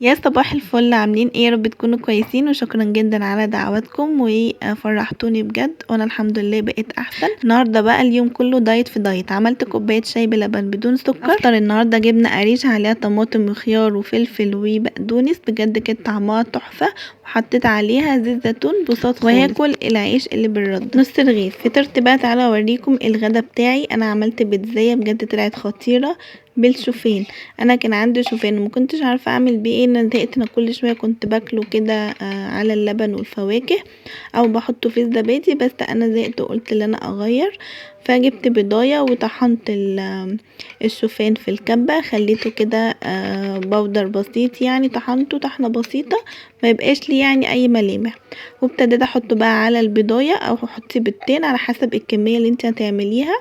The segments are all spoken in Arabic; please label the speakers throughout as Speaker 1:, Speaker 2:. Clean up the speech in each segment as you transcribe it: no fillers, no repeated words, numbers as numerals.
Speaker 1: يا صباح الفل، عاملين ايه؟ يا رب تكونوا كويسين، وشكرا جدا على دعواتكم وفرحتوني بجد، وانا الحمد لله بقيت احسن. النهارده بقى اليوم كله دايت في دايت. عملت كوبايه شاي بلبن بدون سكر. افطر النهارده جبنه قريش عليها طماطم وخيار وفلفل وبقدونس، بجد كانت طعمها تحفه. وحطيت عليها زيت زيتون بصوص، وهاكل العيش اللي بالرد نص رغيف. فطرت بقى، تعالى اوريكم الغدا بتاعي. انا عملت بيتزايه بجد طلعت خطيره بالشوفان. انا كان عندي شوفان وما كنتش عارفه اعمل بيه ايه. انا زهقت، انا كل شويه كنت باكله كده على اللبن والفواكه، او بحطه في الزبادي، بس انا زهقت وقلت ان انا اغير. فجبت بضايه وطحنت الشوفان في الكبه، خليته كده بودر بسيط، يعني طحنته طحنه بسيطه ما يبقاش لي يعني اي ملامح. وابتديت احطه بقى على البضايه، او حطي بيضتين على حسب الكميه اللي انت هتعمليها،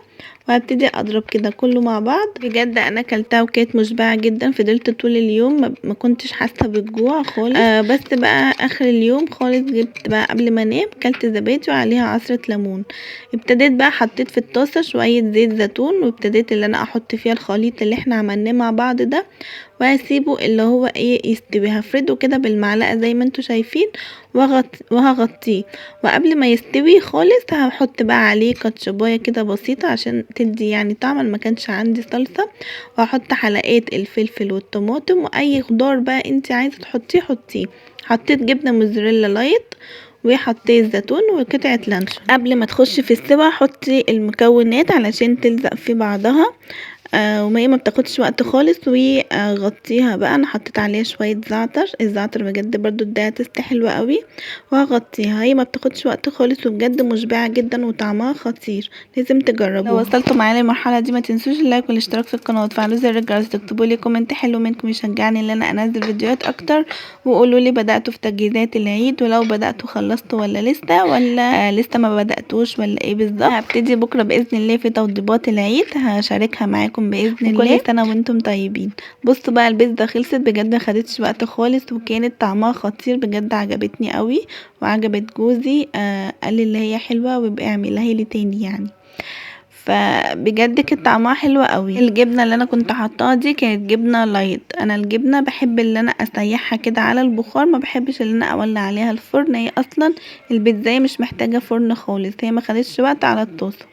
Speaker 1: وهبتدي اضرب كده كله مع بعض. بجد انا اكلتها وكانت مشبعه جدا. فضلت طول اليوم ما كنتش حاسه بالجوع خالص. بس بقى اخر اليوم خالص جبت بقى قبل ما انام كلت زبادي وعليها عصره ليمون. ابتديت بقى حطيت في الطاسه شويه زيت زيتون، وابتديت اللي انا احط فيها الخليط اللي احنا عملناه مع بعض ده، وهسيبه اللي هو ايه يستوي. هفرده كده بالمعلقه زي ما انتوا شايفين، وهغطيه. وقبل ما يستوي خالص هحط بقى عليه كاتشبايه كده بسيطه عشان تدي يعني طعم. أنا ما كانش عندي صلصه. وهحط حلقات الفلفل والطماطم، واي خضار بقى انت عايزه تحطيه حطيه. حطيت جبنه موزاريلا لايت، وحطيت زيتون وقطعه لانشون. قبل ما تخش في السوا حطي المكونات علشان تلزق في بعضها. وما هي ما بتاخدش وقت خالص. وغطيها بقى. انا حطيت عليها شويه زعتر، الزعتر بجد برضو اداها تست حلوه قوي. وهغطيها. هي ما بتاخدش وقت خالص، وبجد مشبعه جدا وطعمها خطير، لازم تجربوها. لو وصلتوا معايا للمرحله دي ما تنسوش اللايك والاشتراك في القناه، وتفعلوا زر الجرس، تكتبوا لي كومنت حلو منكم يشجعني ان انا انزل فيديوهات اكتر. وقولوا لي بداتوا في تجهيزات العيد، ولو بداتوا خلصتوا ولا لسه، ولا لسه ما بداتوش، ولا ايه بالظبط. هبتدي بكره باذن الله في توضيبات العيد، هشاركها معاكم باذن الله. وكل سنه وانتم طيبين. بصوا بقى البيتزا خلصت بجد، ما خدتش وقت خالص، وكانت طعمها خطير بجد، عجبتني قوي وعجبت جوزي. قال لي اللي هي حلوه ويبقى اعملها لي تاني يعني. فبجد كانت طعمها حلو قوي. الجبنه اللي انا كنت حطاها دي كانت جبنه لايت. انا الجبنه بحب اللي انا اسيحها كده على البخار، ما بحبش اللي انا اولع عليها الفرن. هي اصلا البيتزا مش محتاجه فرن خالص، هي ما خدتش وقت على الطاسه.